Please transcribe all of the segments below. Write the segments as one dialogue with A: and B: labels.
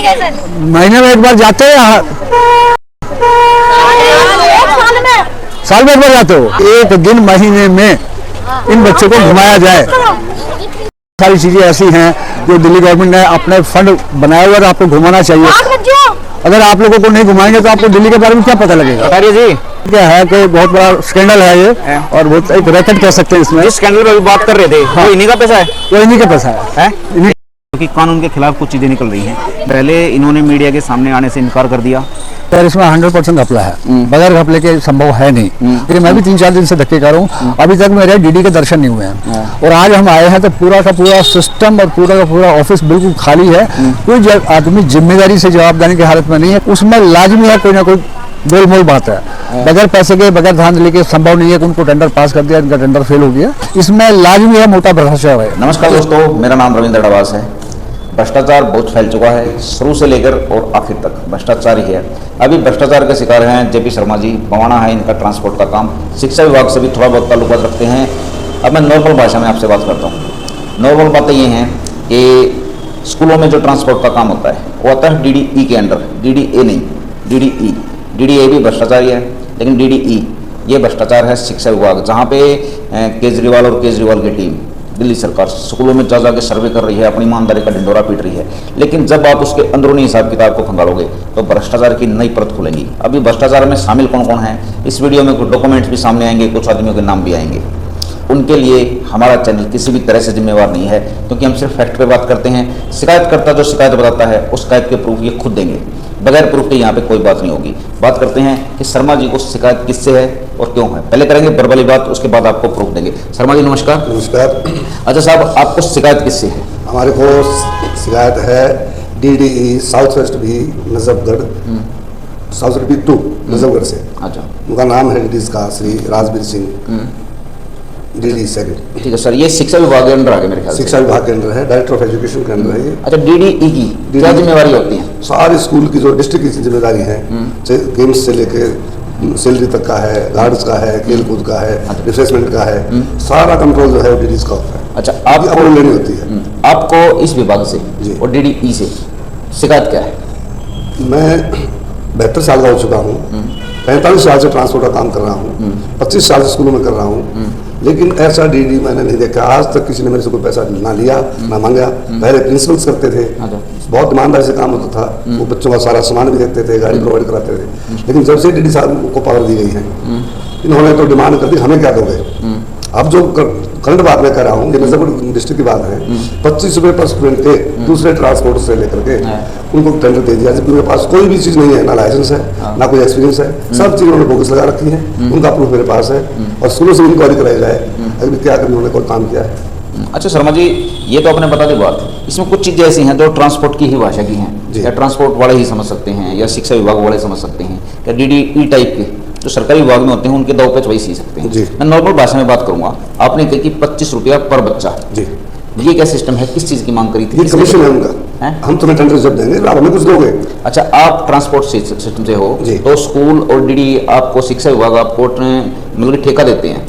A: महीने में एक बार जाते हैं, साल में एक बार जाते हो। एक दिन महीने में इन बच्चों को घुमाया जाए। सारी चीजें ऐसी हैं जो दिल्ली गवर्नमेंट ने अपने फंड बनाया हुआ है, आपको घुमाना चाहिए। अगर आप लोगों को नहीं घुमाएंगे तो आपको दिल्ली के बारे में क्या पता लगेगा।
B: अरे जी
A: क्या है कि बहुत बड़ा स्कैंडल है ये, और बहुत एक रैकेट कह सकते हैं इसमें।
B: जिस स्कैंडल पर बात कर रहे थे वो इन्हीं का पैसा है,
A: वो इन्हीं का पैसा है।
B: क्योंकि कानून के खिलाफ कुछ चीजें निकल रही हैं। पहले इन्होंने मीडिया के सामने आने से इनकार कर दिया।
A: सर इसमें 100% घपला है, बगैर घपले के संभव है नहीं। लेकिन मैं भी 3-4 दिन से धक्के कर रहा हूँ, अभी तक मेरे डीडी के दर्शन नहीं हुए हैं। और आज हम आए हैं तो पूरा का पूरा सिस्टम और पूरा का पूरा ऑफिस बिल्कुल खाली है। कोई आदमी जिम्मेदारी से जवाबदारी की हालत में नहीं है। उसमें लाजमी है कोई ना कोई गोलमोल बात है। बगैर पैसे के, बगैर धांधली के संभव नहीं है कि उनको टेंडर पास कर दिया, इनका टेंडर फेल हो गया। इसमें लाजमी है मोटा भ्रष्टाचार है।
C: नमस्कार दोस्तों, मेरा नाम रविंद्र डवास है। भ्रष्टाचार बहुत फैल चुका है, शुरू से लेकर और आखिर तक भ्रष्टाचार ही है। अभी भ्रष्टाचार के शिकार हैं जेपी शर्मा जी, बवाना है इनका ट्रांसपोर्ट का काम। शिक्षा विभाग से भी थोड़ा बहुत ताल्लुकात रखते हैं। अब मैं नॉर्मल भाषा में आपसे बात करता हूँ। नॉर्मल बातें ये हैं कि स्कूलों में जो ट्रांसपोर्ट का काम होता है वो आता है DDE के अंडर, DDA नहीं, DDE। DDA भी भ्रष्टाचार ही है, लेकिन DDE ये भ्रष्टाचार है शिक्षा विभाग, जहाँ पे केजरीवाल और केजरीवाल की टीम दिल्ली सरकार स्कूलों में जा के सर्वे कर रही है, अपनी ईमानदारी का ढिंडोरा पीट रही है। लेकिन जब आप उसके अंदरूनी हिसाब किताब को खंगालोगे तो भ्रष्टाचार की नई परत खुलेंगी। अभी भ्रष्टाचार में शामिल कौन कौन है, इस वीडियो में कुछ डॉक्यूमेंट्स भी सामने आएंगे, कुछ आदमियों के नाम भी आएंगे। उनके लिए हमारा चैनल किसी भी तरह से जिम्मेवार नहीं है, क्योंकि हम सिर्फ फैक्ट पे बात करते हैं। शिकायतकर्ता जो शिकायत बताता है उस शिकायत के प्रूफ ये खुद देंगे, बगैर प्रूफ के यहाँ पे कोई बात नहीं होगी। बात करते हैं कि शर्मा जी को शिकायत किससे है और क्यों है। पहले करेंगे वर्बली बात, उसके बाद आपको प्रूफ देंगे। शर्मा जी नमस्कार।
D: नमस्कार।
C: अच्छा साहब, आपको शिकायत किससे है?
D: हमारे को शिकायत है DDE साउथ वेस्ट भी नजफगढ़, साउथ वेस्ट भी 2 नजफगढ़ से।
C: अच्छा,
D: उनका नाम है DDE का श्री राजवीर सिंह, DDE सेक्रेटरी।
C: ठीक है सर, ये शिक्षा विभाग के अंदर आ गया मेरे ख्याल से।
D: शिक्षा विभाग के अंदर है, डायरेक्टर ऑफ एजुकेशन के अंदर है ये।
C: अच्छा, DDE की क्या जिम्मेवारी होती है?
D: सारी स्कूल की जो डिस्ट्रिक्ट की जिम्मेदारी है, गेम्स से लेके सैलरी तक का है, गार्ड्स का है, खेल कूद का है, रिफ्रेशमेंट का है, सारा कंट्रोल जो है वो DDE का होता है।
C: अच्छा,
D: आपको लेनी होती है।
C: आपको इस विभाग से
D: जी
C: और DDE से शिकायत क्या है?
D: मैं 72 साल का हो चुका हूँ, 45 साल से ट्रांसपोर्ट का काम कर रहा हूँ, 25 साल से स्कूलों में कर रहा हूँ, लेकिन ऐसा DDE मैंने नहीं देखा। आज तक किसी ने मेरे से कोई पैसा ना लिया ना मांगा। पहले प्रिंसिपल्स करते थे, बहुत ईमानदारी से काम होता था, वो बच्चों का सारा सामान भी देखते थे, गाड़ी प्रोवाइड कराते थे। लेकिन जब से DDE साहब को पावर दी गई है, इन्होंने तो डिमांड कर दी, हमें क्या दोगे। अब जो करंट बात मैं कर रहा हूँ, ये नजफगढ़ डिस्ट्रिक्ट की बात है, 25 रुपये पर स्टूडेंट के दूसरे ट्रांसपोर्ट से लेकर के उनको टेंडर दे दिया, जबकि उनके पास कोई भी चीज़ नहीं है, ना लाइसेंस है ना कोई एक्सपीरियंस है। सब चीज़ उन्होंने बोगस लगा रखी है, उनका प्रूफ मेरे पास है। और स्कूलों से इंक्वायरी कराई जाए अभी क्या कभी उन्होंने कोई काम किया है।
C: अच्छा शर्मा जी, ये तो आपने बता दी बात। इसमें कुछ चीज़ें ऐसी हैं जो ट्रांसपोर्ट की ही भाषा की हैं, या ट्रांसपोर्ट वाले ही समझ सकते हैं, या शिक्षा विभाग वाले समझ सकते हैं, या DDE टाइप के जो सरकारी विभाग में होते हैं उनके दाव पे वही सी सकते हैं। मैं नॉर्मल भाषा में बात करूंगा। आपने कही कि 25 रुपया पर बच्चा जी, ये क्या सिस्टम है? किस चीज़ की मांग करी थी?
D: कमीशन है उनका है? हम तुम्हें टेंडर जब देंगे आप हमें कुछ दोगे।
C: अच्छा, आप ट्रांसपोर्ट सिस्टम से हो तो स्कूल और DDE आपको, शिक्षा विभाग आपको मतलब ठेका देते हैं?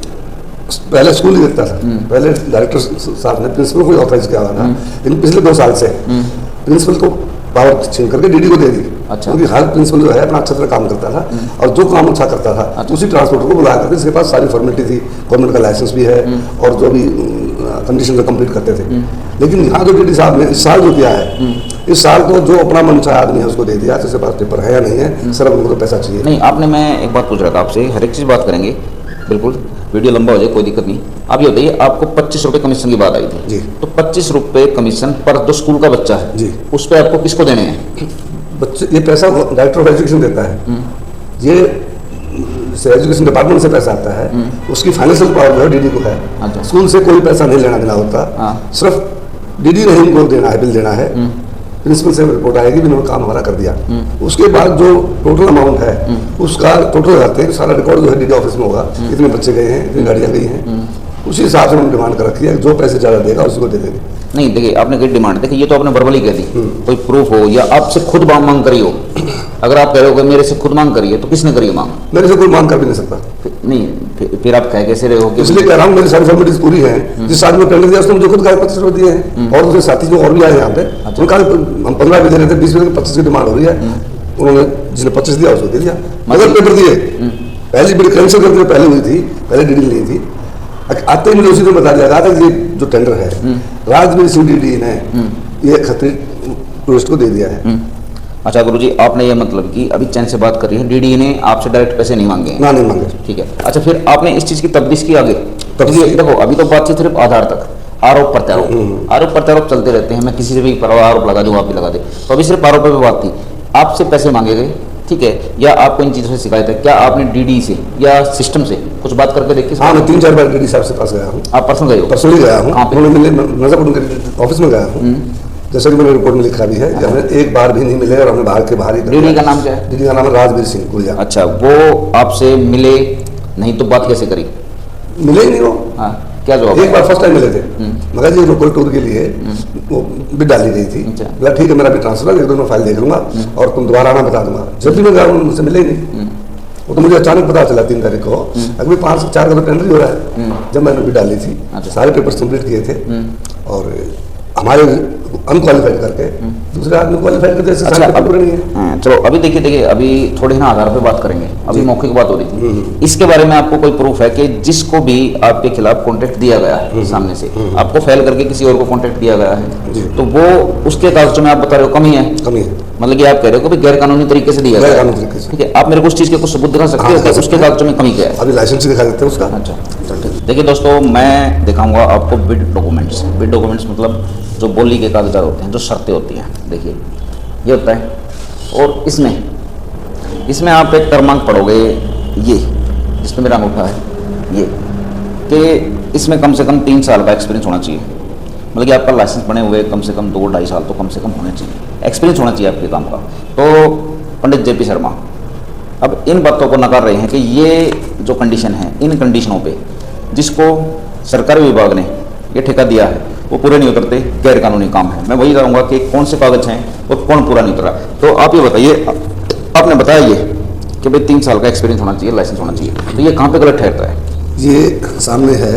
D: पहले स्कूल ही देता था, पहले डायरेक्टर साहब ने प्रिंसिपल को ऑथराइज किया हुआ था, लेकिन पिछले 2 साल से प्रिंसिपल को पावर छीन करके DDE को दे दी।
C: अच्छा,
D: क्योंकि हर प्रिंसिपल जो है अपना अच्छा तरह काम करता था, और जो काम अच्छा करता था उसी ट्रांसपोर्टर को बुलाया करते, जिसके पास सारी फॉर्मेलिटी थी, गवर्नमेंट का लाइसेंस भी है और जो भी कंडीशन कंप्लीट करते थे। लेकिन यहाँ जो DDE साहब ने इस साल जो किया है, इस साल तो जो अपना मनचाहा आदमी है उसको दे दिया, जिसके पास पेपर है या नहीं है, सर उनको तो पैसा चाहिए।
C: नहीं, आपने, मैं एक बात पूछ रहा था आपसे, हर एक चीज़ बात करेंगे, बिल्कुल वीडियो लंबा हो जाए कोई दिक्कत नहीं। आप ये बताइए, आपको 25 रुपये कमीशन की बात आई थी
D: जी,
C: तो 25 रुपये कमीशन पर जो स्कूल का बच्चा है
D: जी,
C: उस पर आपको किसको देने हैं?
D: बच्चे, ये पैसा डायरेक्टर ऑफ एजुकेशन देता है, ये एजुकेशन डिपार्टमेंट से पैसा आता है, उसकी फाइनेंशियल पावर जो है DDE को है।
C: अच्छा,
D: स्कूल से कोई पैसा नहीं लेना देना होता, सिर्फ DDE ने इनको देना है, बिल देना है। प्रिंसिपल से रिपोर्ट आएगी भी इन्होंने काम हमारा कर दिया, उसके बाद जो टोटल अमाउंट है उसका टोटल रहते हैं, सारा रिकॉर्ड जो है DDE ऑफिस में होगा, इतने बच्चे गए हैं, इतनी गाड़ियाँ गई हैं, उसी हिसाब से उन्होंने डिमांड कर रखी है, जो पैसे ज़्यादा देगा उसी को दे देंगे।
C: नहीं देखिए, आपने कही डिमांड, देखिए ये तो आपने वर्बली कह दी, कोई प्रूफ हो या आपसे खुद मांग करी हो। अगर आप कह रहे हो कि मेरे से खुद मांग करिए, तो किसने करी मांग?
D: मेरे से कोई मांग कर भी नहीं सकता।
C: नहीं, फिर आप कह कैसे रहे हो कि
D: इसलिए कह रहा हूँ मेरी सारी फॉर्मेलिटीज पूरी है। जिस आदमी टेंडर दिया उसने मुझे खुद कागज पत्र दिए हैं, और दूसरे साथी जो और भी आए यहाँ पे उनका हम 15 भी दे रहे थे, 20 में 25 की डिमांड हो रही है। उन्होंने जिसने 25 दिया उसको दे दिया, मगर पेपर दिए। पहली बड़ी कैंसिल करके पहले हुई थी, पहले डीडी नहीं थी। आते ही मुझे उसी दिन बता दिया गया था कि ये जो टेंडर है राजवीर सिंह डीडी ने ये खतरी टूरिस्ट को दे दिया है।
C: अच्छा गुरुजी, आपने ये मतलब कि अभी चैन से बात कर रही है, डीडी ने आपसे डायरेक्ट पैसे नहीं मांगे?
D: ना, नहीं मांगे।
C: ठीक है। अच्छा, फिर आपने इस चीज की तफ्तीश की आगे? देखो अभी तो बात थी सिर्फ आधार तक, आरोप प्रत्यारोप चलते रहते हैं। मैं किसी से भी आरोप लगा दूं, आप भी लगा दे, तो अभी सिर्फ आरोप पे बात थी। आपसे पैसे मांगे गए, ठीक है, या आपको इन चीजों से शिकायत है? क्या आपने डीडी से या सिस्टम से कुछ बात करके देखी?
D: हाँ, मैं 3-4 बार डीडी साहब से पास गया हूँ।
C: आप पर्सनल गए हो?
D: पर्सनली गया हूँ,
C: कहाँ पे?
D: उन्होंने मिले, नजरपुर उनके ऑफिस में गया हूँ। जैसा कि मैंने रिपोर्ट में लिखा भी है कि हमें एक बार भी नहीं मिले और हमें बाहर के बाहर ही।
C: डीडी का नाम क्या है?
D: डीडी का नाम है राजवीर सिंह गुड़िया।
C: अच्छा, वो आपसे मिले नहीं तो बात कैसे करी?
D: मिले ही नहीं वो।
C: हाँ, क्या जवाब?
D: एक बार फर्स्ट टाइम मिले थे, मगर ये लोकल टूर के लिए वो बिड डाली गई थी।
C: अच्छा।
D: बोला ठीक है, मेरा भी ट्रांसफर है, 1-2 फाइल देख लूंगा और तुम दोबारा आना बता दूंगा। जब भी मैं गया उन्होंने मुझसे मिले ही नहीं। वो तो मुझे अचानक पता चला 3 तारीख को, अभी 5 से 4 का तो टेंडर ही हो रहा है। जब मैंने बिड डाली थी, सारे पेपर्स कंप्लीट किए थे और हमारे अनक्वालिफाइड करके दूसरे आदमी क्वालिफाइड करते हैं।
C: अच्छा,
D: अब नहीं है।
C: चलो अभी देखिए अभी थोड़े ना आधार पे बात करेंगे, अभी मौखिक बात हो रही थी। इसके बारे में आपको कोई प्रूफ है कि जिसको भी आपके खिलाफ कॉन्ट्रैक्ट दिया गया है सामने से, आपको फेल करके किसी और को कॉन्ट्रैक्ट दिया गया है, तो वो उसके कागजों में आप बता रहे हो कमी है?
D: कमी है,
C: मतलब कि आप कह रहे हो कि गैर कानूनी तरीके से दिया गया है। ठीक है, आप मेरे को उस चीज के कुछ सबूत दिखा सकते हो कि उसके कागजों में कमी क्या है?
D: अभी लाइसेंस दिखा देते हैं उसका।
C: अच्छा, देखिए दोस्तों, मैं दिखाऊंगा आपको बिड डॉक्यूमेंट्स। बिड डॉक्यूमेंट्स मतलब जो बोली के कागजात होते हैं, जो शर्तें होती हैं। देखिए ये होता है, और इसमें आप एक क्रमांक पढ़ोगे, ये जिसमें मेरा अंगूठा है, ये कि इसमें कम से कम 3 साल का एक्सपीरियंस होना चाहिए। मतलब कि आपका लाइसेंस बने हुए कम से कम 2-2.5 साल तो कम से कम होने चाहिए, एक्सपीरियंस होना चाहिए आपके काम का। तो पंडित JP शर्मा अब इन बातों को नकार रहे हैं कि ये जो कंडीशन है, इन कंडीशनों पे जिसको सरकारी विभाग ने ये ठेका दिया है वो पूरे नहीं उतरते, गैर कानूनी काम है। मैं वही कहूँगा कि कौन से कागज हैं वो कौन पूरा नहीं उतरा। तो आप ये बताइए, आपने बताया ये कि भाई 3 साल का एक्सपीरियंस होना चाहिए, लाइसेंस होना चाहिए, तो ये कहाँ पे गलत ठहरता है?
D: ये सामने है,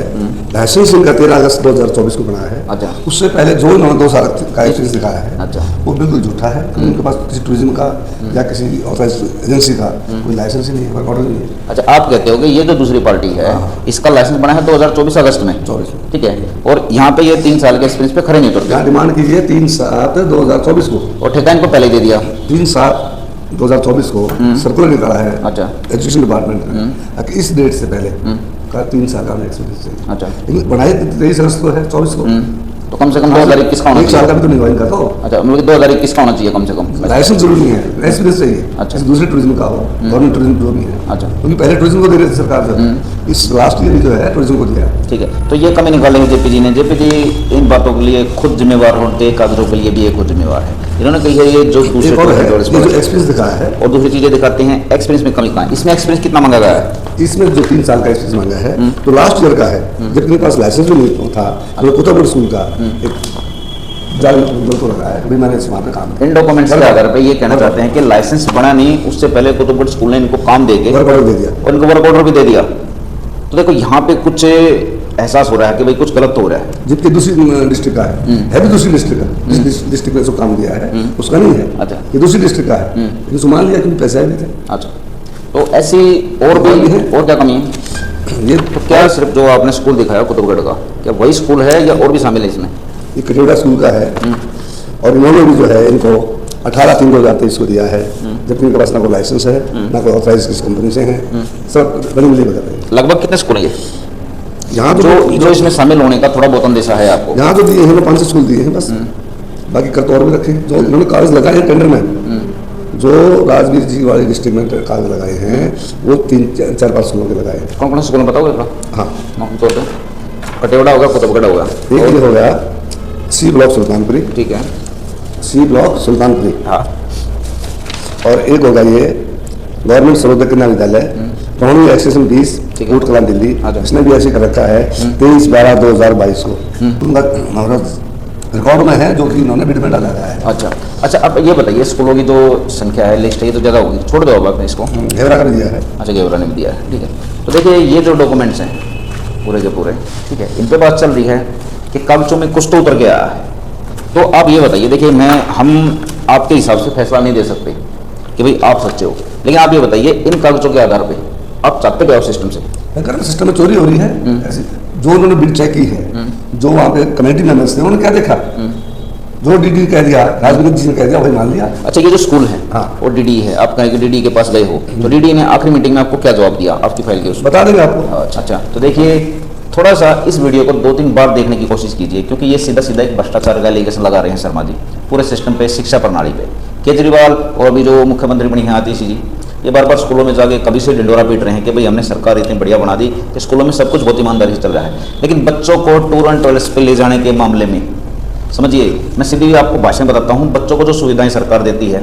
D: लाइसेंस इनका 13 अगस्त 2024 को बना है।
C: अच्छा।
D: उससे पहले जो इन्होंने 2 साल का एक्सपीरियंस दिखाया है,
C: अच्छा,
D: वो बिल्कुल झूठा है। उनके पास किसी टूरिज्म का या किसी ऑथराइज एजेंसी का कोई लाइसेंस ही नहीं है, ऑर्डर नहीं है।
C: अच्छा, आप कहते हो कि ये जो दूसरी पार्टी है इसका लाइसेंस बना है 2024 अगस्त में,
D: 24 में,
C: ठीक है, और यहाँ पे ये 3 साल के एक्सपीरियंस पे खड़े नहीं उतरते।
D: यहाँ डिमांड कीजिए 3/7/2024 को,
C: और ठेका इनको पहले दे दिया
D: 3/7/2024 को सर्कुलर निकाला है
C: अच्छा
D: एजुकेशन डिपार्टमेंट ने कि इस डेट से पहले का 3 साल का एक्सपीरियंस चाहिए।
C: अच्छा,
D: लेकिन बनाए 23 अगस्त को है, 24 को,
C: तो कम से कम 2021 का होना
D: 1 साल
C: चाहिए।
D: का भी तो नहीं हुआ इनका। तो
C: अच्छा, मतलब 2021 का होना चाहिए कम से कम।
D: लाइसेंस जरूरी नहीं है, एक्सपीरियंस चाहिए।
C: अच्छा।
D: किसी दूसरे टूरिज्म का हो, गवर्नमेंट टूरिज्म जो भी है।
C: अच्छा,
D: क्योंकि पहले टूरिज्म को दे रही थी सरकार जो, इस लास्ट ईयर जो है टूरिज्म को दिया है।
C: ठीक है, तो ये कमी निकालेंगे JP जी ने। JP जी इन बातों के लिए खुद जिम्मेवार होते, कागजों के लिए भी ये खुद जिम्मेवार है। इन्होंने कही है ये जो दूसरे
D: एक और है,
C: टूरिस्ट
D: ये जो
C: पर-
D: एक्सपीरियंस दिखाया है,
C: और दूसरी चीजें दिखाते हैं, एक्सपीरियंस में कमी कहाँ है? इसमें एक्सपीरियंस कितना मांगा गया है?
D: इसमें जो 3 साल का एक्सपीरियंस मांगा है तो लास्ट ईयर का है, जब इनके पास लाइसेंस भी नहीं था। तो कुतुबगढ़ स्कूल का एक जाल तो लगा है, अभी मैंने इस वहाँ पे काम किया,
C: इन डॉक्यूमेंट्स के आधार पर ये कहना चाहते हैं कि लाइसेंस बना नहीं, उससे पहले कुतुबगढ़ स्कूल ने इनको काम दे के
D: वर्क ऑर्डर दे दिया।
C: और इनको वर्क ऑर्डर भी दे दिया। तो देखो यहाँ पे कुछ एहसास हो रहा है कि भाई कुछ गलत हो रहा है।
D: जबकि दूसरी डिस्ट्रिक्ट का है भी दूसरी डिस्ट्रिक्ट का, जिस डिस्ट्रिक्ट में जो काम दिया है उसका नहीं है।
C: अच्छा।
D: ये दूसरी डिस्ट्रिक्ट का है, लेकिन सुमान लिया क्योंकि पैसे भी थे।
C: अच्छा, तो ऐसी और भी है, और क्या कमी है?
D: ये
C: तो क्या सिर्फ जो आपने स्कूल दिखाया कुतुबगढ़ का, क्या वही स्कूल है या और भी शामिल है इसमें?
D: ये कटेड़ा स्कूल का है, और इन्होंने भी जो है इनको 18/3/2023 को दिया है, जबकि इनके पास ना कोई लाइसेंस है, ना कोई ऑथराइज किसी कंपनी से है, सब बनी मिली बता रहे हैं।
C: लगभग कितने स्कूल है ये?
D: यहाँ
C: जो इसमें शामिल होने का थोड़ा बहुत अंदेशा है आपको?
D: यहाँ तो दिए हैं 5 स्कूल दिए हैं बस, बाकी कर तो और भी रखे। जो इन्होंने कागज लगाए हैं टेंडर में, जो राजवीर जी वाले डिस्ट्रिक्ट में कागज लगाए हैं वो 3-4-5 स्कूलों के लगाए हैं।
C: कौन कौन से स्कूल में बताओगे थोड़ा?
D: हाँ,
C: नाम तो कटेवड़ा होगा, कुतुबगढ़ होगा,
D: एक ये हो गया C ब्लॉक सुल्तानपुरी,
C: ठीक है,
D: C ब्लॉक सुल्तानपुरी,
C: हाँ,
D: और एक होगा ये गवर्नमेंट सर्वोदय कन्या विद्यालय पौनी एक्सेशन 20
C: ठीक है।
D: कोट कला दिल्ली।
C: अच्छा।
D: इसने भी ऐसे कर रखा है 23/12/2022 को। उनका हमारा रिकॉर्ड में है, जो कि इन्होंने बिड में डाला गया है।
C: अच्छा अच्छा, अब ये बताइए स्कूलों की जो संख्या है, लिस्ट है, ये तो ज़्यादा होगी, छोड़ दो अब आपने इसको।
D: घेवरा कर दिया है।
C: अच्छा, गेवरा ने भी दिया है, ठीक है। तो देखिए ये जो डॉक्यूमेंट्स हैं पूरे के पूरे, ठीक है, इन पे बात चल रही है कि कागजों में कुछ तो उतर के आया है। तो आप ये बताइए, देखिए हम आपके हिसाब से फैसला नहीं दे सकते कि भाई आप सच्चे हो, लेकिन आप ये बताइए इन कागजों के आधार पे आप चाहते क्या सिस्टम से?
D: अगर सिस्टम में चोरी हो रही है, ऐसी जो उन्होंने बिड चेक की है, जो वहाँ पे कमेटी मेंबर्स थे उन्होंने क्या देखा, जो डीडी कह दिया, राजनीतिक जी ने कह दिया, वही मान लिया।
C: अच्छा, ये जो स्कूल है
D: हाँ।
C: वो डीडी है, आप कहेंगे डीडी के पास गए हो, तो डीडी ने आखिरी मीटिंग में आपको क्या जवाब दिया आपकी फाइल के उसमें?
D: बता देंगे आपको।
C: अच्छा, तो देखिए थोड़ा सा इस वीडियो को 2-3 बार देखने की कोशिश कीजिए, क्योंकि ये सीधा सीधा एक भ्रष्टाचार का एलिगेशन लगा रहे हैं शर्मा जी पूरे सिस्टम पे, शिक्षा प्रणाली पे। केजरीवाल और अभी जो मुख्यमंत्री बनी है आतिशी जी, ये बार बार स्कूलों में जाके कभी से ढिंडोरा पीट रहे हैं कि भाई हमने सरकार इतनी बढ़िया बना दी कि स्कूलों में सब कुछ बहुत ईमानदारी से चल रहा है, लेकिन बच्चों को टूर एंड ट्रेवल्स पे ले जाने के मामले में समझिए, मैं सीधी आपको भाषण बताता हूँ, बच्चों को जो सुविधाएं सरकार देती है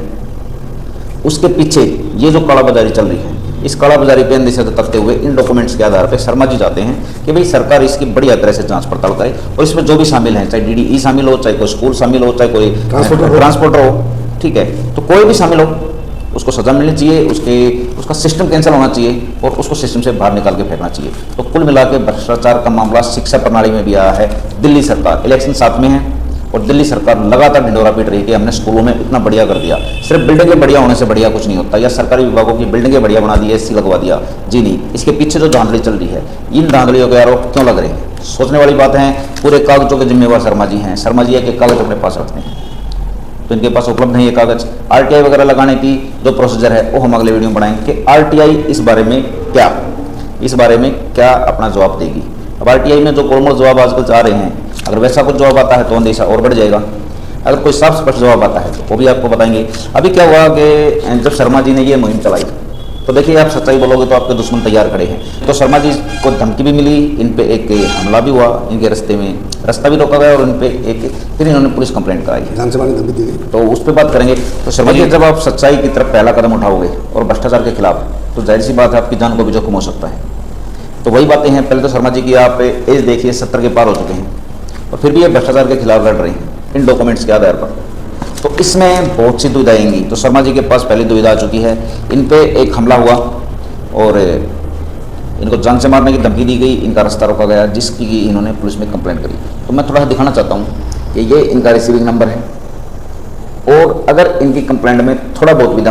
C: उसके पीछे ये जो कालाबाजारी चल रही है, इस कालाबाजारी पे अंदेशा जताते हुए इन डॉक्यूमेंट्स के आधार पर शर्मा जी चाहते हैं कि भाई सरकार इसकी बढ़िया तरह से जांच पड़ताल करे, और इसमें जो भी शामिल है, चाहे डीडी शामिल हो, चाहे कोई स्कूल शामिल हो, चाहे कोई ट्रांसपोर्टर हो, ठीक है, तो कोई भी शामिल हो, उसको सजा मिलनी चाहिए, उसका सिस्टम कैंसिल होना चाहिए और उसको सिस्टम से बाहर निकाल के फेंकना चाहिए। तो कुल मिला के भ्रष्टाचार का मामला शिक्षा प्रणाली में भी आया है। दिल्ली सरकार, इलेक्शन साथ में है और दिल्ली सरकार लगातार ढिंडोरा पीट रही है कि हमने स्कूलों में इतना बढ़िया कर दिया। सिर्फ बिल्डिंगें बढ़िया होने से बढ़िया कुछ नहीं होता, या सरकारी विभागों की बिल्डिंगें बढ़िया बना दी, एसी लगवा दिया, जी नहीं, इसके पीछे जो धांधली चल रही है, इन धांधलियों के आरोप क्यों लग रहे हैं, सोचने वाली बात है। पूरे कागजों के जिम्मेवार शर्मा जी हैं। शर्मा जी एक कागज अपने पास रखते हैं, तो इनके पास उपलब्ध नहीं है कागज। आरटीआई वगैरह लगाने की जो प्रोसीजर है वो हम अगले वीडियो में बढ़ाएंगे कि आरटीआई इस बारे में क्या अपना जवाब देगी। अब आरटीआई में जो कोमल जवाब आजकल चाह रहे हैं, अगर वैसा कुछ जवाब आता है तो अंदेशा और बढ़ जाएगा। अगर कोई साफ स्पष्ट जवाब आता है तो वो भी आपको बताएंगे। अभी क्या हुआ कि जब शर्मा जी ने ये मुहिम चलाई तो देखिए, आप सच्चाई बोलोगे तो आपके दुश्मन तैयार खड़े हैं। तो शर्मा जी को धमकी भी मिली, इन पे एक हमला भी हुआ, इनके रास्ता भी रोका गया और इन पे फिर इन्होंने पुलिस कंप्लेंट कराई,
D: धमकी दी गई।
C: तो उस पर बात करेंगे। तो शर्मा जी, जब आप सच्चाई की तरफ पहला कदम उठाओगे और भ्रष्टाचार के खिलाफ, तो जाहिर सी बात है आपकी जान को भी जोखिम हो सकता है। तो वही बातें हैं। पहले तो शर्मा जी की आप एज देखिए, 70 के पार हो चुके हैं और फिर भी ये भ्रष्टाचार के खिलाफ लड़ रहे हैं इन डॉक्यूमेंट्स के आधार पर। तो इसमें बहुत सी दुविधा आएंगी। तो शर्मा जी के पास पहली दुविधा आ चुकी है, इन पे एक हमला हुआ और इनको जान से मारने की धमकी दी गई, इनका रास्ता रोका गया, जिसकी इन्होंने पुलिस में कंप्लेंट करी। तो मैं थोड़ा सा दिखाना चाहता हूँ कि ये इनका रिसीविंग नंबर है, और अगर इनकी कंप्लेंट में थोड़ा बहुत भी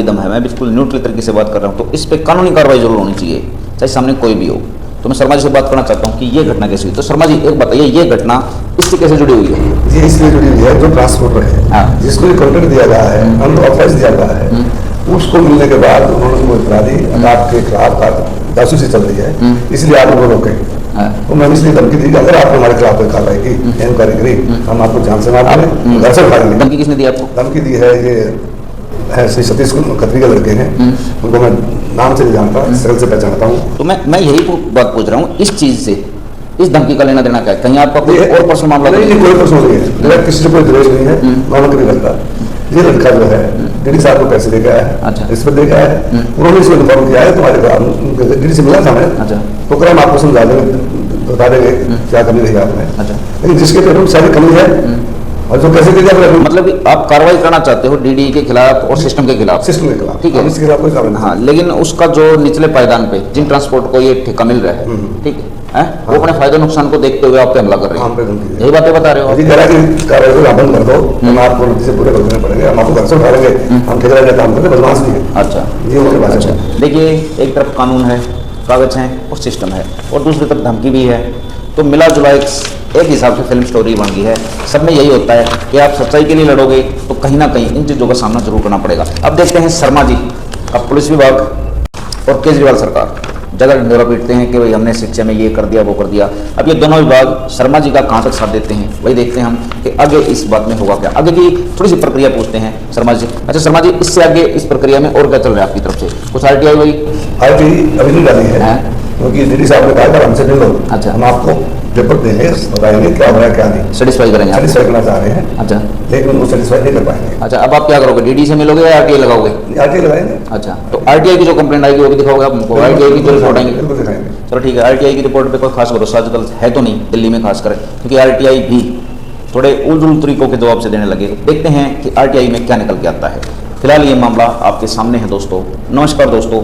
C: दम है, मैं बिल्कुल न्यूट्रल तरीके से बात कर रहा हूँ, तो इस पर कानूनी कार्रवाई जरूर होनी चाहिए, चाहे सामने कोई भी हो। तो मैं शर्मा जी से बात करना चाहता हूँ कि ये घटना कैसे हुई। तो शर्मा जी एक बताइए, ये घटना इससे कैसे जुड़ी हुई है?
D: ये इसलिए जुड़ी हुई है, जो ट्रांसपोर्टर है,
C: हाँ।
D: जिसको ये कॉन्ट्रैक्ट दिया गया है, अनऑथराइज दिया गया है, उसको मिलने के बाद उन्होंने वो इतला दी, आपके खिलाफ जासूसी चल रही है, इसलिए आप उनको रोके। तो मैंने इसलिए धमकी दी कि अगर आपने हमारे खिलाफ कोई कार्रवाई की, इंक्वायरी करी, हम आपको जान से मार देंगे, घर से उठाएंगे।
C: धमकी किसने दी आपको?
D: धमकी दी है ये है श्री सतीश खत्री के लड़के हैं, उनको मैं नाम से नहीं जानता, शक्ल से पहचानता हूँ।
C: तो मैं यही बात पूछ रहा हूँ, इस चीज से, इस धमकी का लेना देना क्या है? कहीं आपका कोई और पर्सनल मामला?
D: नहीं, कोई पर्सनल नहीं है, मेरा किसी से कोई द्वेष नहीं है, नॉर्मल नहीं लगता। ये लड़का जो है डीडी साहब को पैसे दे गया है,
C: अच्छा,
D: रिश्वत दे गया है, उन्होंने इसको इन्फॉर्म किया है, तुम्हारे डीडी से मिला था मैं,
C: अच्छा,
D: तो करें आपको समझा देंगे, बता देंगे क्या कमी रही आपने।
C: अच्छा,
D: लेकिन जिसके पेट सारी कमी है और जो कैसे दे दिया,
C: मतलब कि आप कार्रवाई करना चाहते हो डीडी के खिलाफ और सिस्टम के खिलाफ?
D: सिस्टम के खिलाफ,
C: ठीक है,
D: इसके खिलाफ कोई कार्रवाई।
C: हाँ, लेकिन उसका जो निचले पायदान पे जिन ट्रांसपोर्ट को ये ठेका मिल रहा है, ठीक है, वो अपने फायदे नुकसान को देखते हुए आप पे हमला कर रहे हैं, यही बातें बता रहे हो?
D: जी, कह रहा है कि कार्रवाई को बंद कर दो, हम आपको नोटिस से पूरे करने पड़ेंगे, हम आपको घर से उठा लेंगे, हम ठेकेदार का काम करते, बदमाश भी है।
C: अच्छा,
D: ये उनके पास।
C: अच्छा, देखिए, एक तरफ कानून है, कागज हैं और सिस्टम है, और दूसरी तरफ धमकी भी है। तो मिला जुला एक हिसाब से फिल्म स्टोरी बन गई है। सब में यही होता है कि आप सच्चाई के लिए लड़ोगे तो कहीं ना कहीं इन चीज़ों का सामना जरूर करना पड़ेगा। अब देखते हैं शर्मा जी का पुलिस विभाग और केजरीवाल सरकार जगह ढिंडोरा पीटते हैं कि भाई हमने शिक्षा में ये कर दिया, वो कर दिया। अब ये दोनों विभाग शर्मा जी का कहाँ तक साथ देते हैं, वही देखते हैं हम कि आगे इस बात में होगा क्या। आगे की थोड़ी सी प्रक्रिया पूछते हैं शर्मा जी। अच्छा शर्मा जी, इससे आगे इस प्रक्रिया में और क्या चल रहा है आपकी तरफ से? कुछ आरटीआई हुई?
D: आरटीआई अभी नहीं डाली है, क्योंकि डीडी साहब ने कहा हमसे मिल लो,
C: अच्छा,
D: हम आपको रिपोर्ट देंगे, बताएंगे क्या हो रहा है क्या नहीं,
C: सेटिस्फाई करेंगे,
D: सेटिस्फाई करना चाह रहे हैं।
C: अच्छा,
D: लेकिन वो सेटिस्फाई नहीं कर पाएंगे।
C: अच्छा, अब आप क्या करोगे? डीडी से मिलोगे या आरटीआई लगाओगे?
D: आरटीआई लगाएंगे।
C: अच्छा, तो आरटीआई की जो कंप्लेंट आएगी वो भी दिखाओगे आप हमको? आरटीआई की जो रिपोर्ट आएंगे
D: बिल्कुल दिखाएंगे।
C: चलो ठीक है, आरटीआई की रिपोर्ट पे कोई खास भरोसा आजकल है तो नहीं दिल्ली में खासकर, क्योंकि आरटीआई भी थोड़े उलझुल तरीकों के जवाब से देने लगे। देखते हैं कि आरटीआई में क्या निकल के आता है। फिलहाल ये मामला आपके सामने है दोस्तों। नमस्कार दोस्तों।